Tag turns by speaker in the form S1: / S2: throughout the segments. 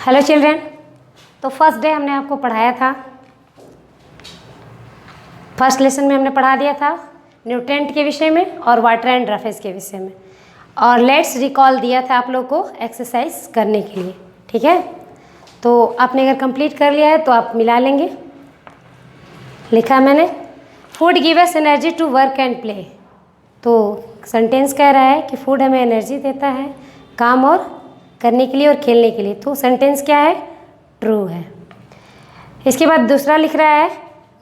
S1: Hello children. तो first day हमने आपको पढ़ाया था, फर्स्ट लेसन में हमने पढ़ा दिया था न्यूट्रेंट के विषय में और वाटर एंड रफेज के विषय में, और लेट्स रिकॉल दिया था आप लोग को एक्सरसाइज करने के लिए। ठीक है, तो आपने अगर कंप्लीट कर लिया है तो आप मिला लेंगे। लिखा मैंने, food give us energy to work and play. तो सेंटेंस कह रहा है कि फूड हमें एनर्जी देता है काम और करने के लिए और खेलने के लिए। तो सेंटेंस क्या है? ट्रू है। इसके बाद दूसरा लिख रहा है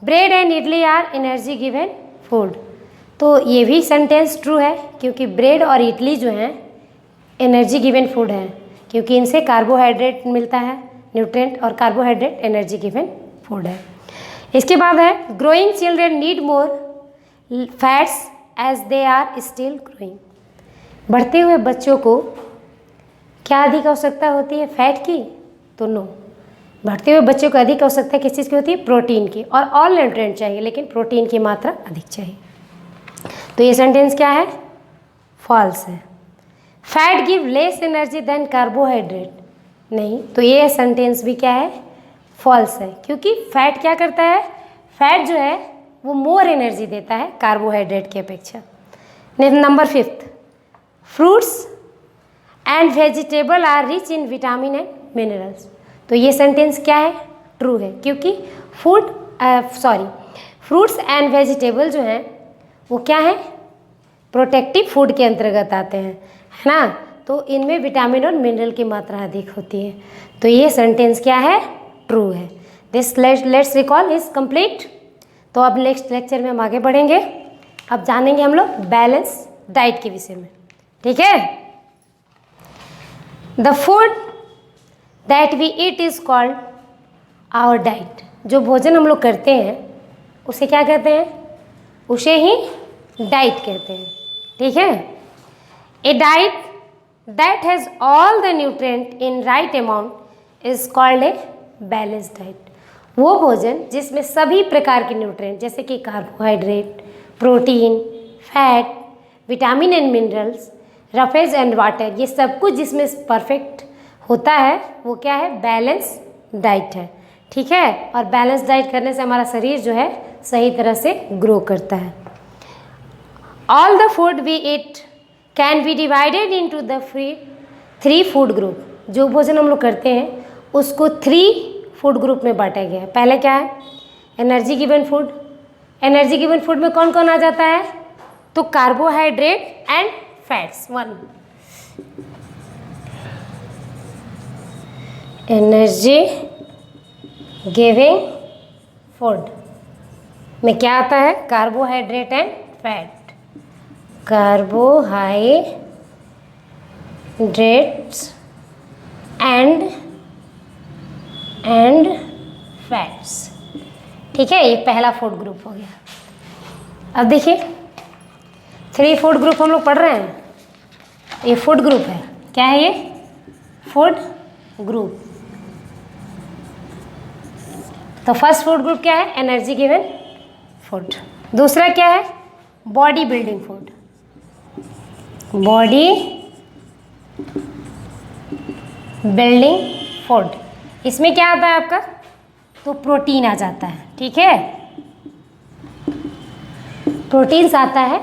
S1: bread and idli are energy given food. तो ये भी सेंटेंस ट्रू है, क्योंकि ब्रेड और इडली जो हैं एनर्जी गिवन फूड है, क्योंकि इनसे कार्बोहाइड्रेट मिलता है, न्यूट्रिएंट, और कार्बोहाइड्रेट एनर्जी गिवन फूड है। इसके बाद है growing children need more fats as they are still growing. बढ़ते हुए बच्चों को क्या अधिक आवश्यकता होती है? फैट की? तो नो, बढ़ते हुए बच्चों को अधिक आवश्यकता किस चीज़ की होती है? प्रोटीन की। और ऑल न्यूट्रिएंट चाहिए, लेकिन प्रोटीन की मात्रा अधिक चाहिए। तो ये सेंटेंस क्या है? फॉल्स है। Fat give less energy than carbohydrate, नहीं, तो ये सेंटेंस भी क्या है? फॉल्स है, क्योंकि फैट क्या करता है? फैट जो है वो मोर एनर्जी देता है कार्बोहाइड्रेट की अपेक्षा। Number 5, fruits and vegetable are rich in vitamin and minerals. तो ये सेंटेंस क्या है? ट्रू है, क्योंकि फ्रूट्स एंड वेजिटेबल जो हैं वो क्या है? प्रोटेक्टिव फूड के अंतर्गत आते हैं, है ना। तो इनमें विटामिन और मिनरल की मात्रा अधिक होती है। तो ये सेंटेंस क्या है? ट्रू है। This let's recall is complete. तो अब नेक्स्ट लेक्चर में हम आगे बढ़ेंगे। अब जानेंगे हम लोग बैलेंस डाइट के विषय में। ठीक है, the food that we eat is called our diet. जो भोजन हम लोग करते हैं उसे क्या कहते हैं? उसे ही डाइट कहते हैं। ठीक है, a diet that has all the nutrient in right amount is called a balance diet. वो भोजन जिसमें सभी प्रकार के न्यूट्रिएंट जैसे कि carbohydrate, protein, fat, vitamin and minerals, roughage and water, ये सब कुछ जिसमें परफेक्ट होता है वो क्या है? बैलेंस डाइट है। ठीक है, और बैलेंस डाइट करने से हमारा शरीर जो है सही तरह से ग्रो करता है। All the food we eat can be divided into the three food group. जो भोजन हम लोग करते हैं उसको 3 फूड ग्रुप में बांटा गया है। पहले क्या है? Energy given food. Energy given food में कौन कौन आ जाता है? तो carbohydrate and fats. 1, energy giving food में क्या आता है? Carbohydrate and fat. Carbohydrates and fats. ठीक है, ये पहला फूड ग्रुप हो गया। अब देखिए 3 फूड ग्रुप हम लोग पढ़ रहे हैं। ये फूड ग्रुप है। क्या है ये? Food group. तो फर्स्ट फूड ग्रुप क्या है? Energy given food. दूसरा क्या है? Body building food. Body building food, इसमें क्या आता है आपका? तो प्रोटीन आ जाता है। ठीक है, प्रोटीन्स आता है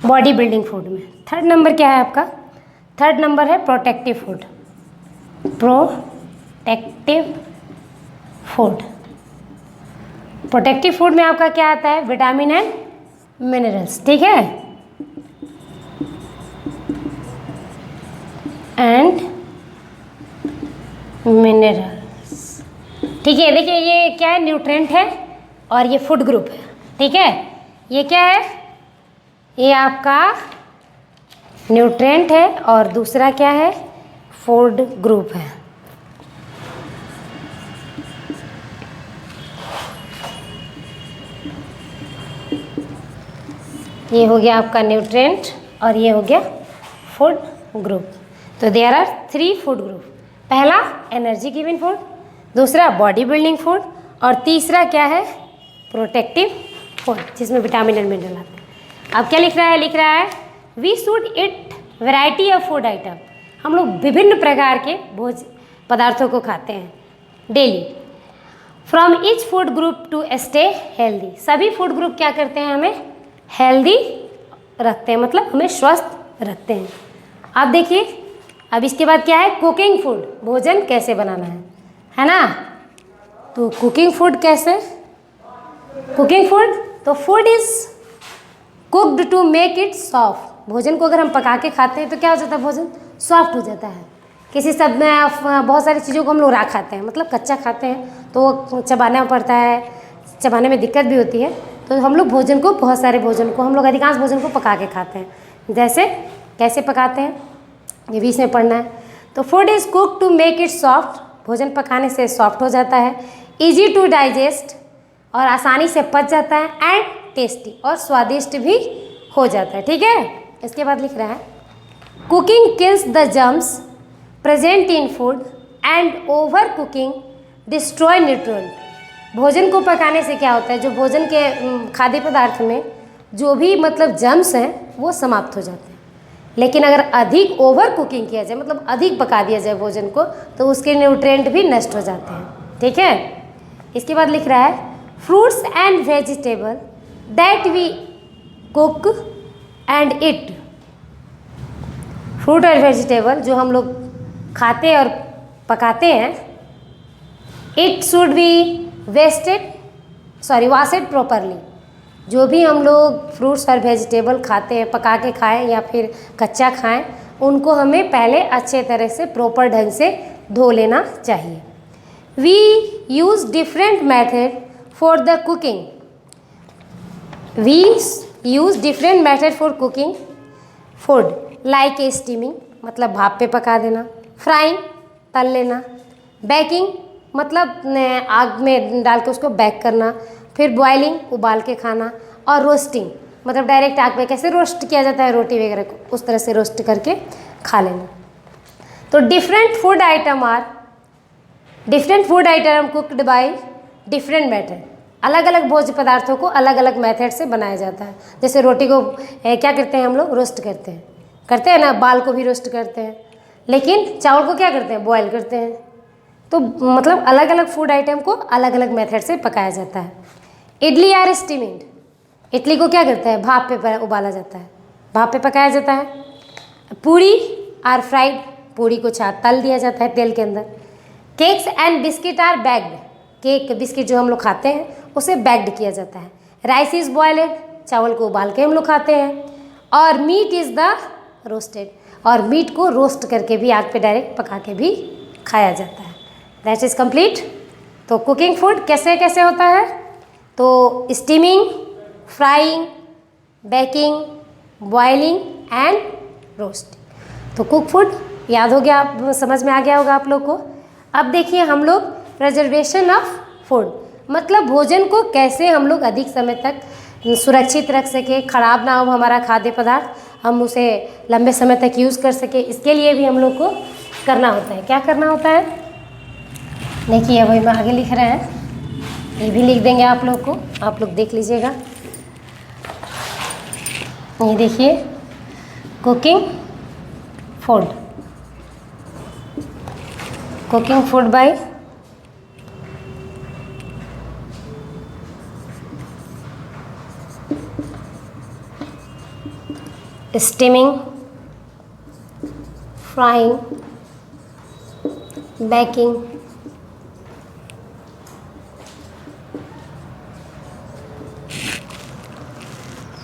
S1: बॉडी बिल्डिंग फूड में। थर्ड नंबर क्या है आपका? थर्ड नंबर है protective food. Protective food. Protective food में आपका क्या आता है? Vitamin and minerals. ठीक है, एंड मिनरल्स। ठीक है, देखिए ये क्या है? न्यूट्रिएंट है और ये फूड ग्रुप है। ठीक है, ये क्या है? ये आपका न्यूट्रिएंट है और दूसरा क्या है? फूड ग्रुप है। ये हो गया आपका न्यूट्रिएंट और ये हो गया फूड ग्रुप। तो देयर आर 3 फूड ग्रुप। पहला एनर्जी गिविंग फूड, दूसरा बॉडी बिल्डिंग फूड, और तीसरा क्या है? प्रोटेक्टिव फूड, जिसमें विटामिन एंड मिनरल आते हैं। अब क्या लिख रहा है? लिख रहा है we should eat variety of food item. हम लोग विभिन्न प्रकार के पदार्थों को खाते हैं daily. From each food group to stay healthy, सभी फूड ग्रुप क्या करते हैं, हमें हेल्दी रखते हैं, मतलब हमें स्वस्थ रखते हैं। अब देखिए, अब इसके बाद क्या है, कुकिंग फूड, भोजन कैसे बनाना है ना। तो कुकिंग फूड कैसे, कुकिंग फूड, तो food is cooked to make it soft, भोजन को अगर हम पका के खाते हैं तो क्या हो जाता है, भोजन सॉफ्ट हो जाता है। किसी सब में बहुत सारी चीज़ों को हम लोग राख खाते हैं, मतलब कच्चा खाते हैं तो वो चबाना पड़ता है, चबाने में दिक्कत भी होती है। तो हम लोग भोजन को, बहुत सारे भोजन को हम लोग, अधिकांश भोजन को पका के खाते हैं। जैसे कैसे पकाते हैं, ये भी इसमें पढ़ना है। तो food is cook to make it soft, भोजन पकाने से सॉफ्ट हो जाता है, ईजी टू डाइजेस्ट, और आसानी से पच जाता है, एंड टेस्टी, और स्वादिष्ट भी हो जाता है। ठीक है, इसके बाद लिख रहा है, cooking kills the germs present in food and over cooking destroy nutrient, भोजन को पकाने से क्या होता है, जो भोजन के खाद्य पदार्थ में जो भी मतलब जर्म्स हैं वो समाप्त हो जाते हैं। लेकिन अगर अधिक ओवर कुकिंग किया जाए, मतलब अधिक पका दिया जाए भोजन को, तो उसके न्यूट्रिएंट भी नष्ट हो जाते हैं। ठीक है, इसके बाद लिख रहा है, fruits and vegetable that we cook and eat, fruit और वेजिटेबल जो हम लोग खाते और पकाते हैं, it should be washed properly, जो भी हम लोग फ्रूट्स और वेजिटेबल खाते हैं, पका के खाएं या फिर कच्चा खाएं, उनको हमें पहले अच्छे तरह से प्रॉपर ढंग से धो लेना चाहिए। We use different method for the cooking, we use different method for cooking food like a steaming, मतलब भाप पे पका देना, फ्राइंग तल लेना, बेकिंग मतलब आग में डाल के उसको बेक करना, फिर बॉइलिंग उबाल के खाना, और रोस्टिंग मतलब डायरेक्ट आग पे कैसे रोस्ट किया जाता है रोटी वगैरह को, उस तरह से रोस्ट करके खा लेना। तो different food item cooked by different method, अलग अलग भोज्य पदार्थों को अलग अलग मेथड से बनाया जाता है। जैसे रोटी को क्या करते हैं हम लोग, रोस्ट करते हैं ना, बाल को भी रोस्ट करते हैं, लेकिन चावल को क्या करते हैं, बॉयल करते हैं। तो मतलब अलग अलग फूड आइटम को अलग अलग मेथड से पकाया जाता है। इडली आर स्टीमिंग, इडली को क्या करते हैं, भाप पे उबाला जाता है, भाप पे पकाया जाता है। पूरी आर फ्राइड, पूरी को तल दिया जाता है तेल के अंदर। Cakes and biscuit are baked, cake biscuit जो हम लोग खाते हैं उसे बैग्ड किया जाता है। राइस इज़ बॉयल्ड, चावल को उबाल के हम लोग खाते हैं। और मीट इज़ द रोस्टेड, और मीट को रोस्ट करके भी आग पे डायरेक्ट पका के भी खाया जाता है। That is complete. तो कुकिंग फूड कैसे कैसे होता है, तो steaming, frying, baking, boiling and roasting. तो कुक फूड याद हो गया, आप समझ में आ गया होगा आप लोग को। अब देखिए हम लोग प्रिजर्वेशन ऑफ फूड, मतलब भोजन को कैसे हम लोग अधिक समय तक सुरक्षित रख सके, खराब ना हो हमारा खाद्य पदार्थ, हम उसे लंबे समय तक यूज़ कर सके, इसके लिए भी हम लोग को करना होता है। क्या करना होता है, देखिए वही में आगे लिख रहे हैं, ये भी लिख देंगे आप लोग को, आप लोग देख लीजिएगा। ये देखिए, cooking food by steaming, frying, baking,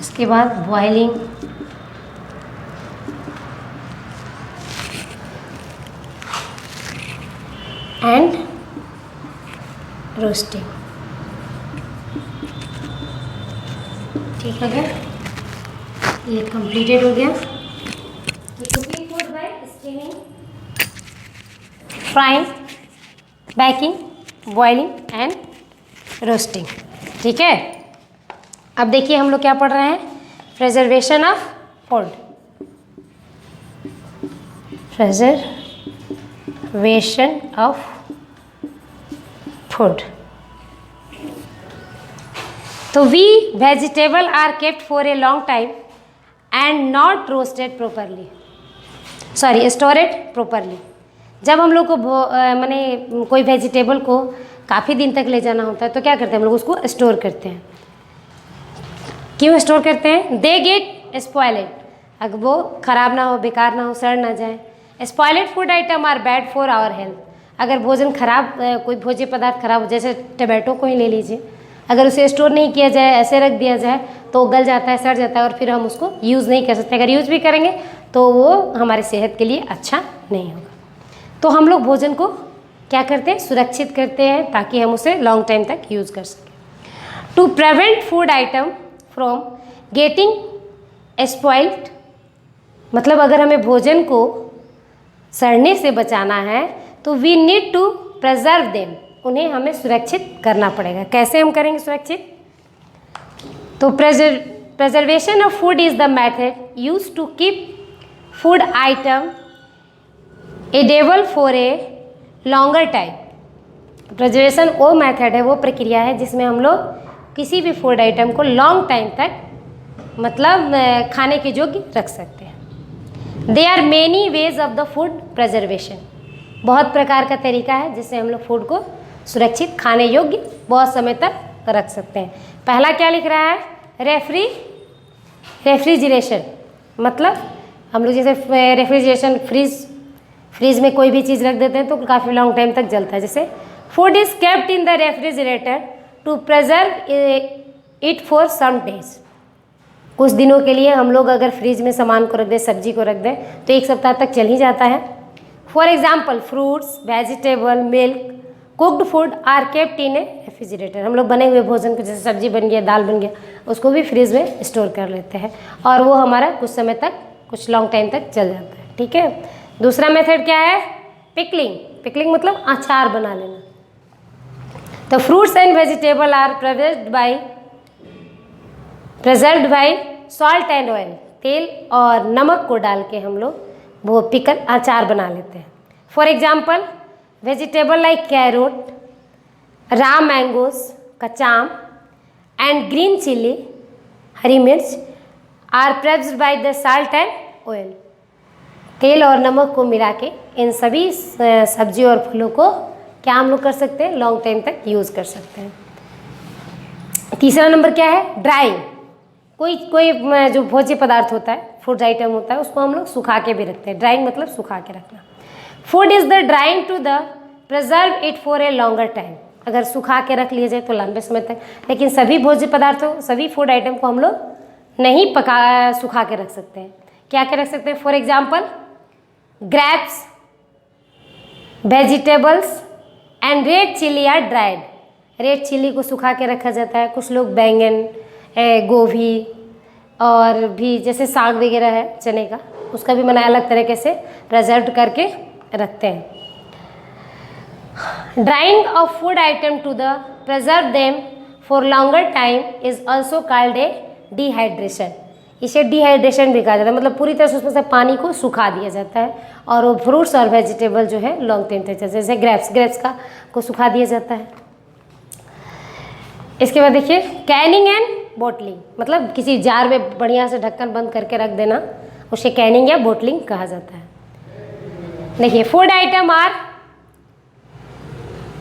S1: इसके बाद बॉइलिंग, एंड रोस्टिंग। ठीक हो गया, ये कंप्लीटेड हो गया। Cooking food by steaming, frying, baking, boiling and roasting. ठीक है, अब देखिए हम लोग क्या पढ़ रहे हैं, preservation of food, preservation of food. तो we vegetable are kept for a long time and not roasted properly, stored properly. जब हम लोग को माने कोई वेजिटेबल को काफ़ी दिन तक ले जाना होता है तो क्या करते हैं हम लोग उसको स्टोर करते हैं। क्यों स्टोर करते हैं? दे गेट स्पॉइलेड, अगर वो ख़राब ना हो, बेकार ना हो, सड़ ना जाए। Spoiled food item are bad for our health, अगर भोजन खराब कोई भोज्य पदार्थ खराब हो, जैसे टमाटो को ही ले लीजिए, अगर उसे स्टोर नहीं किया जाए, ऐसे रख दिया जाए तो गल जाता है, सड़ जाता है और फिर हम उसको यूज़ नहीं कर सकते। अगर यूज़ भी करेंगे तो वो हमारे सेहत के लिए अच्छा नहीं होगा। तो हम लोग भोजन को क्या करते हैं? सुरक्षित करते हैं ताकि हम उसे लॉन्ग टाइम तक यूज़ कर सकें। To prevent food item from getting spoiled, मतलब अगर हमें भोजन को सड़ने से बचाना है तो we need to preserve them, उन्हें हमें सुरक्षित करना पड़ेगा। कैसे हम करेंगे सुरक्षित? तो preservation of food is the method used to keep food item edible for a longer time। Preservation वो मेथड है, वो प्रक्रिया है जिसमें हम लोग किसी भी फूड आइटम को लॉन्ग टाइम तक मतलब खाने के योग्य रख सकते हैं। They are many ways of the food preservation, बहुत प्रकार का तरीका है जिससे हम लोग फूड को सुरक्षित खाने योग्य बहुत समय तक रख सकते हैं। पहला क्या लिख रहा है? रेफ्रिजरेशन, मतलब हम लोग जैसे रेफ्रिजरेशन फ्रीज में कोई भी चीज़ रख देते हैं तो काफ़ी लॉन्ग टाइम तक जलता है। जैसे food is kept in the refrigerator to preserve it for some days, कुछ दिनों के लिए हम लोग अगर फ्रिज में सामान को रख दें, सब्जी को रख दें तो 1 सप्ताह तक चल ही जाता है। For example fruits, vegetable, milk, cooked food are kept in a refrigerator, हम लोग बने हुए भोजन को जैसे सब्जी बन गया, दाल बन गया, उसको भी फ्रिज में स्टोर कर लेते हैं और वो हमारा कुछ समय तक, कुछ लॉन्ग टाइम तक चल जाता है। ठीक है। दूसरा मेथड क्या है? पिकलिंग। पिकलिंग मतलब अचार बना लेना। तो fruits and vegetable are preserved by salt and oil, तेल और नमक को डाल के हम लोग वो पिकल अचार बना लेते हैं। For example vegetable like carrot, raw mangoes, कचाम एंड ग्रीन चिली, हरी मिर्च are pressed by the salt and oil, तेल और नमक को मिला के इन सभी सब्जी और फलों को क्या हम लोग कर सकते हैं? लॉन्ग टाइम तक यूज़ कर सकते हैं। तीसरा नंबर क्या है? ड्राइंग। कोई जो भोज्य पदार्थ होता है, फूड आइटम होता है, उसको हम लोग सुखा के भी रखते हैं। ड्राइंग मतलब सुखा के रखना। Food is the drying to the preserve it for a longer time, अगर सुखा के रख लिए जाए तो लंबे समय तक, लेकिन सभी भोज्य पदार्थों, सभी फूड आइटम को हम लोग नहीं सुखा के रख सकते हैं। क्या के रख सकते हैं? For example grapes, vegetables and red chilli are dried, red chilli को सुखा के रखा जाता है। कुछ लोग बैंगन, गोभी और भी जैसे साग वगैरह है चने का, उसका भी मैंने अलग तरीके से प्रिजर्व करके रखते हैं। Drying of food item to the preserve them for longer time is also called a dehydration, इसे डिहाइड्रेशन भी कहा जाता है, मतलब पूरी तरह से उसमें से पानी को सुखा दिया जाता है और वो फ्रूट्स और वेजिटेबल जो है लॉन्ग टाइम तक, जैसे ग्रेप्स को सुखा दिया जाता है। इसके बाद देखिए कैनिंग एंड बोटलिंग, मतलब किसी जार में बढ़िया से ढक्कन बंद करके रख देना, उसे कैनिंग या बोटलिंग कहा जाता है। देखिए फूड आइटम आर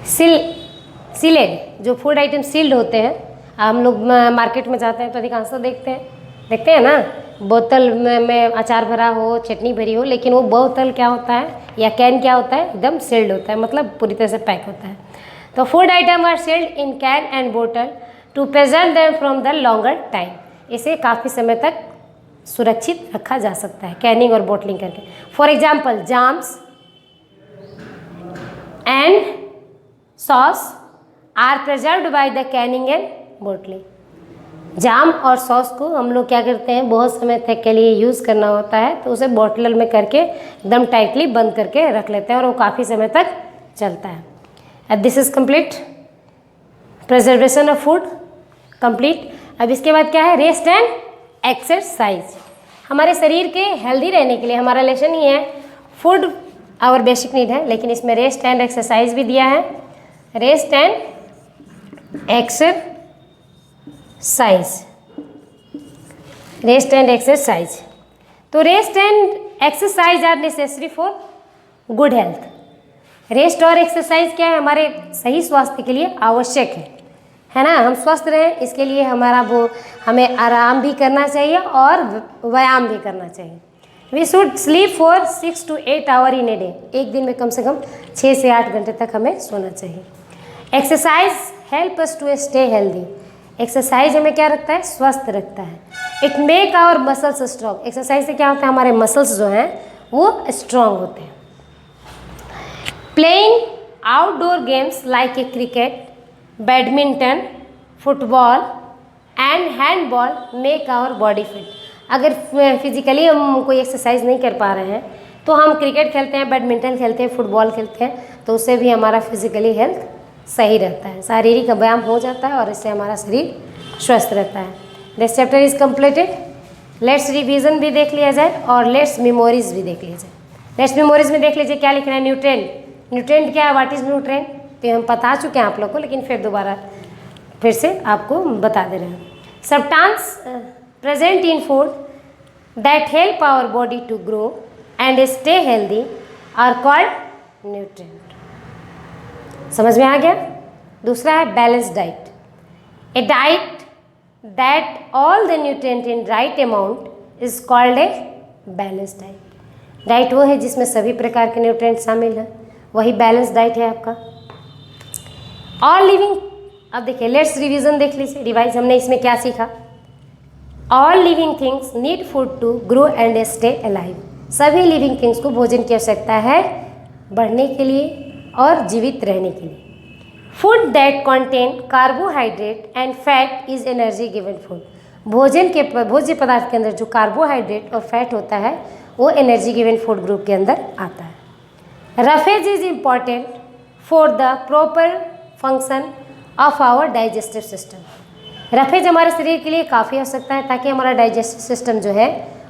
S1: सीलेड, जो फूड आइटम सील्ड होते हैं, हम लोग मार्केट में जाते हैं तो अधिकांश तो देखते हैं ना, बोतल में अचार भरा हो, चटनी भरी हो, लेकिन वो बोतल क्या होता है या कैन क्या होता है? एकदम सील्ड होता है, मतलब पूरी तरह से पैक होता है। तो food item are sealed in can and बोतल to preserve them from the longer time, इसे काफ़ी समय तक सुरक्षित रखा जा सकता है कैनिंग और बोटलिंग करके। For example jams and sauce are preserved by the canning and bottling. Jam और सॉस को हम लोग क्या करते हैं? बहुत समय तक के लिए यूज़ करना होता है तो उसे बॉटल में करके एकदम टाइटली बंद करके रख लेते हैं और वो काफ़ी समय तक चलता है। And this is complete preservation of food complete. अब इसके बाद क्या है? Rest and exercise. हमारे शरीर के हेल्दी रहने के लिए हमारा लेसन ही है फूड आवर बेसिक नीड है, लेकिन इसमें रेस्ट एंड एक्सरसाइज भी दिया है। Rest and exercise. तो rest and exercise are necessary for good health. Rest और एक्सरसाइज क्या है, हमारे सही स्वास्थ्य के लिए आवश्यक है ना। हम स्वस्थ रहें इसके लिए हमें आराम भी करना चाहिए और व्यायाम भी करना चाहिए। We should sleep for 6 to 8 hour in a day, एक दिन में कम से कम 6 से 8 घंटे तक हमें सोना चाहिए। Exercise help us to stay healthy, exercise हमें क्या रखता है, स्वस्थ रखता है। It make our muscles strong, exercise से क्या होता है, हमारे मसल्स जो हैं वो स्ट्रॉन्ग होते हैं। Playing outdoor games like a cricket, badminton, football and handball make our body fit. अगर फिजिकली हम कोई एक्सरसाइज नहीं कर पा रहे हैं तो हम क्रिकेट खेलते हैं, बैडमिंटन खेलते हैं, फुटबॉल खेलते हैं, तो उससे भी हमारा फिजिकली हेल्थ सही रहता है, शारीरिक व्यायाम हो जाता है और इससे हमारा शरीर स्वस्थ रहता है। This chapter is completed. Let's revision भी देख लिया जाए और लेट्स मेमोरीज भी देख लिया जाए। लेट्स मेमोरीज में देख लीजिए क्या लिख रहा है, न्यूट्रेंट। न्यूट्रेंट क्या है, व्हाट इज न्यूट्रेंट, तो हम बता चुके हैं आप लोग को, लेकिन फिर से आपको बता दे रहे हैं। Substance present in food that help our body to grow and stay healthy are called nutrient. समझ में आ गया। दूसरा है balance diet, a diet that all the nutrient in right amount is called a balance diet. Diet वो है जिसमें सभी प्रकार के न्यूट्रिएंट शामिल हैं, वही बैलेंस डाइट है आपका। ऑल लिविंग, अब देखिए लेट्स रिवीजन देख लीजिए, रिवाइज हमने इसमें क्या सीखा। All living things need food to grow and stay alive, सभी लिविंग थिंग्स को भोजन की आवश्यकता है बढ़ने के लिए और जीवित रहने के लिए। Food that contain carbohydrate and fat is energy given food, भोज्य पदार्थ के अंदर जो कार्बोहाइड्रेट और फैट होता है वो एनर्जी गिवन फूड ग्रुप के अंदर आता है। Roughage is important for the proper function of our digestive system, roughage हमारे शरीर के लिए काफ़ी आवश्यकता है ताकि हमारा डाइजेस्टिव सिस्टम जो है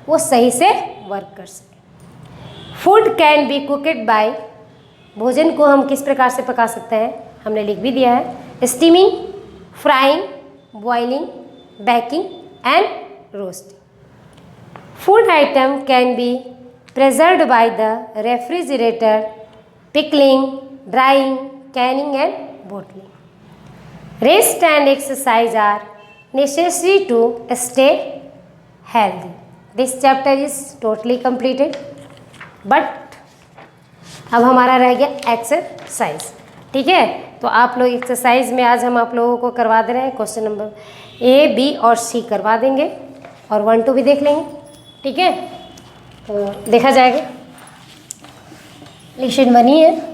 S1: वो सही से वर्क कर सके। Food can be cooked by, भोजन को हम किस प्रकार से पका सकते हैं हमने लिख भी दिया है, steaming, frying, boiling, baking and roasting. Food item can be preserved by the refrigerator, pickling, drying, canning and bottling. Rest and exercise are necessary to stay healthy. This chapter is totally completed, but अब हमारा रह गया exercise. ठीक है, तो आप लोग exercise में आज हम आप लोगों को करवा दे रहे हैं, क्वेश्चन नंबर ए, बी और सी करवा देंगे और 1, 2 भी देख लेंगे। ठीक है, तो देखा जाएगा। लेसन 1 ही है।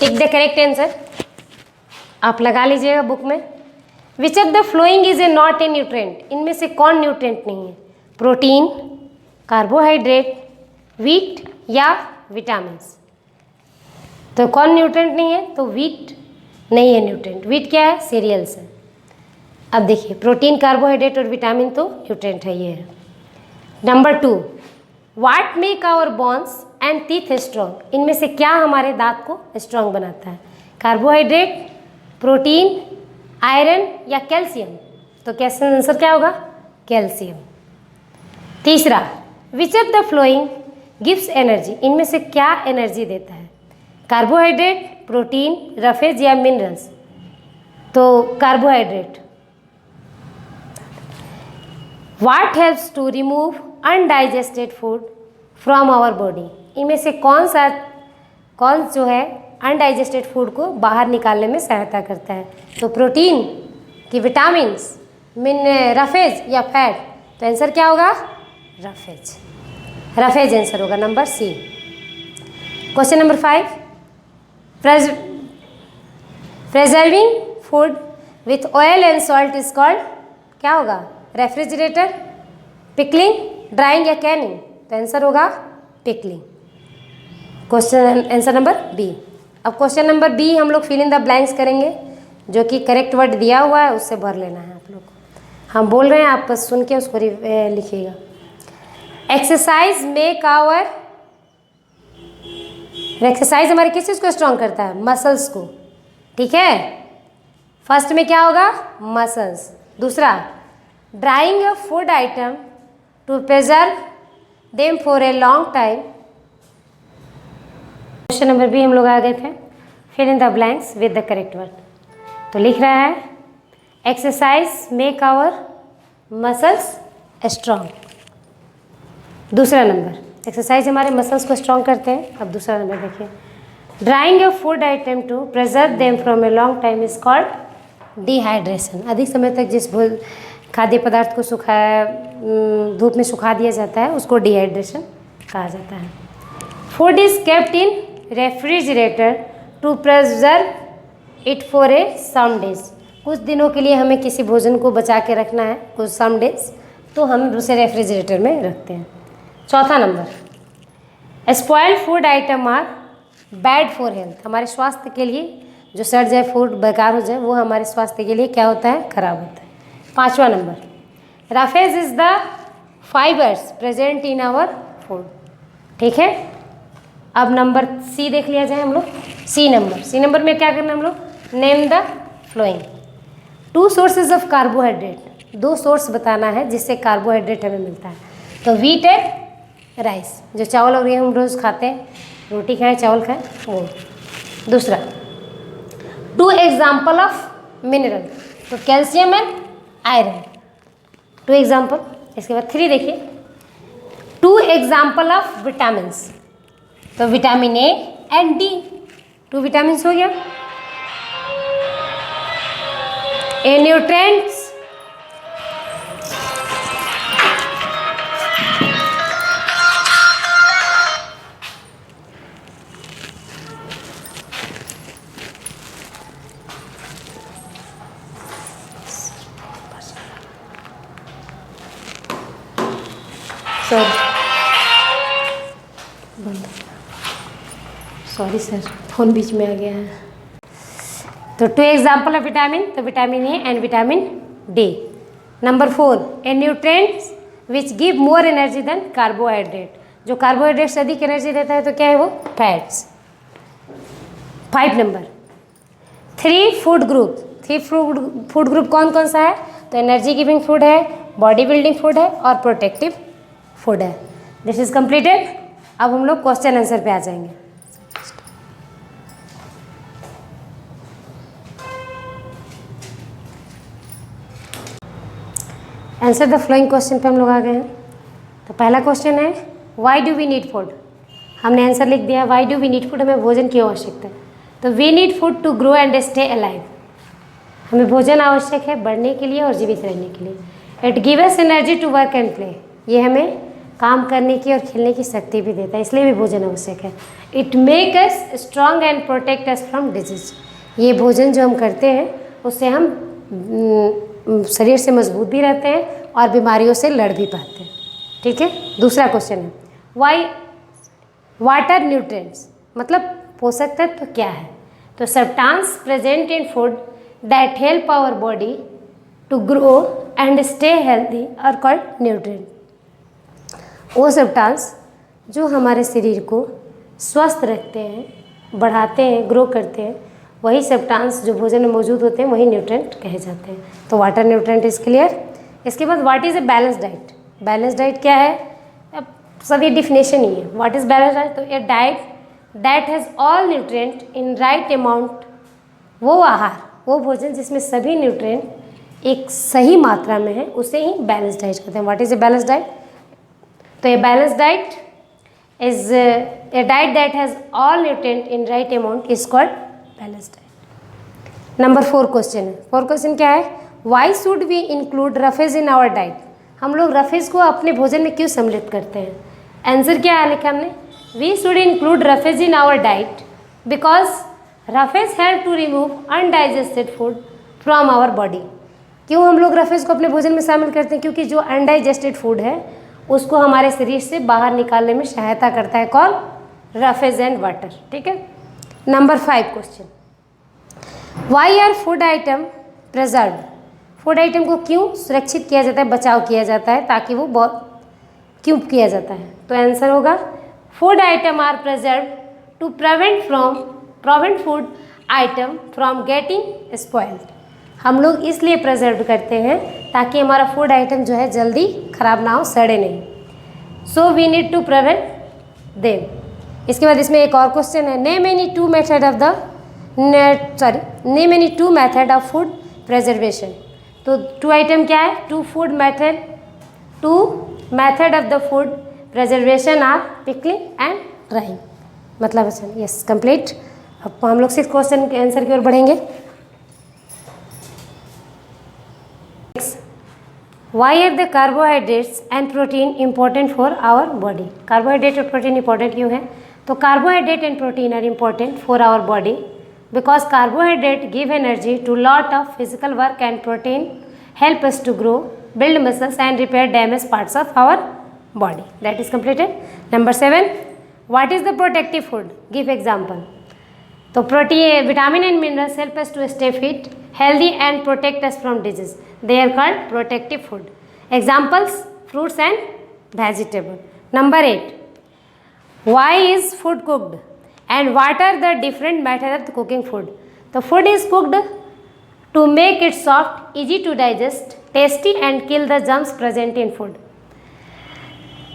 S1: टिक द करेक्ट आंसर आप लगा लीजिएगा बुक में। विच of the following is a not a nutrient, इनमें से कौन न्यूट्रेंट नहीं है, प्रोटीन, कार्बोहाइड्रेट, वीट या विटामिन्स। तो कौन न्यूट्रेंट नहीं है, तो वीट नहीं है न्यूट्रेंट। वीट क्या है, सीरियल्स है। अब देखिए प्रोटीन, कार्बोहाइड्रेट और विटामिन तो न्यूट्रेंट है, ये है। Number 2, what make our bones and teeth strong, इनमें से क्या हमारे दांत को स्ट्रॉन्ग बनाता है, कार्बोहाइड्रेट, प्रोटीन, आयरन या कैल्शियम। तो क्वेश्चन आंसर क्या होगा, कैल्शियम। तीसरा, which of the following gives energy, इनमें से क्या एनर्जी देता है, कार्बोहाइड्रेट, प्रोटीन, रफेज या मिनरल्स। तो carbohydrate. What helps to remove undigested food from our body, इनमें से कौन जो है अनडाइजेस्टेड फूड को बाहर निकालने में सहायता करता है, तो प्रोटीन कि विटामिन्स, रफेज या फैट। तो आंसर क्या होगा, रफेज। रफेज आंसर होगा number C. Question number 5, preserving food with oil and salt is called, क्या होगा, रेफ्रिजरेटर, पिकलिंग, ड्राइंग या कैनिंग। तो आंसर होगा pickling. Question answer number B. अब क्वेश्चन नंबर बी हम लोग फिल इन द ब्लैंक्स करेंगे, जो कि करेक्ट वर्ड दिया हुआ है उससे भर लेना है आप लोग को। हम बोल रहे हैं, आप बस सुन के उसको लिखिएगा। एक्सरसाइज मेक आवर, एक्सरसाइज हमारे किस चीज़ को स्ट्रॉन्ग करता है, मसल्स को। ठीक है, फर्स्ट में क्या होगा, मसल्स। दूसरा, drying a food item to preserve them for a long time. Question number B हम लोग आ गए थे, fill in the blanks with the correct word. तो लिख रहा है exercise make our muscles strong. दूसरा नंबर, एक्सरसाइज हमारे मसल्स को स्ट्रॉन्ग करते हैं। अब दूसरा नंबर देखिए, drying a food item to preserve them from a long time is called dehydration. अधिक समय तक जिस खाद्य पदार्थ को सुखाया धूप में सुखा दिया जाता है उसको डिहाइड्रेशन कहा जाता है। Food is kept in refrigerator to preserve it for a some days. कुछ दिनों के लिए हमें किसी भोजन को बचा के रखना है, कुछ सम डेज, तो हम उसे रेफ्रिजरेटर में रखते हैं। चौथा number, spoiled food item are bad for health. हमारे स्वास्थ्य के लिए जो सड़ जाए फूड, बेकार हो जाए, वो हमारे स्वास्थ्य के लिए क्या होता है, खराब होता है। पांचवा number, roughage is the fibres present in our food. ठीक है, अब नंबर सी देख लिया जाए हम लोग। सी नंबर में क्या करना है हम लोग, name the following. Two sources of carbohydrate, दो सोर्स बताना है जिससे कार्बोहाइड्रेट हमें मिलता है। तो व्हीट एंड राइस, जो चावल और ये हम रोज़ खाते हैं, रोटी खाएं चावल खाएं वो। दूसरा, टू एग्जाम्पल ऑफ मिनरल, तो calcium and iron, two example. इसके बाद 3 देखिए, टू एग्जाम्पल ऑफ विटामिन्स, तो vitamin A and D, 2 vitamins हो गया। A nutrients sorry sir, phone बीच में आ गया है। तो 2 एग्जाम्पल ऑफ विटामिन, तो vitamin A and vitamin D. Number 4, a nutrients which give more energy than carbohydrate, जो कार्बोहाइड्रेट से अधिक एनर्जी देता है तो क्या है वो, fats. 5 number, 3 food group. 3 food group कौन कौन सा है, तो एनर्जी गिविंग फूड है, बॉडी बिल्डिंग फूड है और प्रोटेक्टिव फूड है। This is completed. अब हम लोग क्वेश्चन आंसर पे आ जाएंगे। आंसर द फ्लोइंग क्वेश्चन पे हम लोग आ गए हैं। तो पहला क्वेश्चन है, why do we need food. हमने आंसर लिख दिया, why do we need food, हमें भोजन की आवश्यकता है। तो we need food to grow and stay alive, हमें भोजन आवश्यक है बढ़ने के लिए और जीवित रहने के लिए। It give us energy to work and play, ये हमें काम करने की और खेलने की शक्ति भी देता है, इसलिए भी भोजन आवश्यक है। It make us strong and protect us from disease, ये भोजन जो हम करते हैं उससे हम शरीर से मजबूत भी रहते हैं और बीमारियों से लड़ भी पाते हैं। ठीक है, दूसरा क्वेश्चन है, वाई वाटर न्यूट्रिएंट्स, मतलब पोषक तत्व तो क्या है, तो substance present in food that help our body to grow and stay healthy are called nutrient. वो सब्सटेंस जो हमारे शरीर को स्वस्थ रखते हैं, बढ़ाते हैं, ग्रो करते हैं, वही सब्सटेंस जो भोजन में मौजूद होते हैं वही न्यूट्रिएंट कहे जाते हैं। तो वाटर न्यूट्रिएंट इज क्लियर। इसके बाद what is a balance diet. Balance diet क्या है, अब सभी डिफिनेशन ही है। व्हाट इज़ बैलेंस डाइट, तो a diet that has all nutrient in right amount, वो आहार, वो भोजन जिसमें सभी न्यूट्रिएंट एक सही मात्रा में है, उसे ही बैलेंस डाइट कहते हैं। What is a balance diet, तो a balance diet is a diet that has all nutrient in right amount is called balance diet. Number 4 question है। 4 क्वेश्चन क्या है, why should we include roughage in our diet. हम लोग roughage को अपने भोजन में क्यों सम्मिलित करते हैं। आंसर क्या है लिखा हमने, we should include roughage in our diet because roughage help to remove undigested food from our body. क्यों हम लोग रफेज को अपने भोजन में शामिल करते हैं, क्योंकि जो अनडाइजेस्टेड फूड है उसको हमारे शरीर से बाहर निकालने में सहायता करता है कौन, रफेज एंड वाटर। ठीक है, number 5 question, why are food item preserved. Food item को क्यों सुरक्षित किया जाता है, बचाव किया जाता है, ताकि वो बहुत क्यों किया जाता है, तो आंसर होगा food item are preserved to prevent food item from getting spoiled. हम लोग इसलिए प्रिजर्व करते हैं ताकि हमारा फूड आइटम जो है जल्दी ख़राब ना हो, सड़े नहीं। So we need to prevent them. इसके बाद इसमें एक और क्वेश्चन है, name any two method of the name any two method of food preservation. तो टू आइटम क्या है, two method of the food preservation are pickling and drying. मतलब यस कंप्लीट। अब हम लोग सिर्फ क्वेश्चन के आंसर की ओर बढ़ेंगे। Why are the carbohydrates and protein important for our body? Carbohydrate और प्रोटीन इंपॉर्टेंट क्यों है? तो carbohydrate and protein are important for our body because carbohydrate give energy to lot of physical work and protein help us to grow, build muscles and repair damaged parts of our body. That is completed. Number 7, what is the protective food? Give example. तो protein, vitamin and minerals help us to stay fit, healthy and protect us from disease. They are called protective food. Examples, fruits and vegetable. Number 8, why is food cooked and what are the different methods of cooking food? The food is cooked to make it soft, easy to digest, tasty and kill the germs present in food.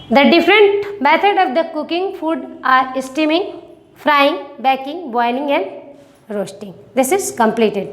S1: The different method of the cooking food are steaming, frying, baking, boiling and roasting. This is completed.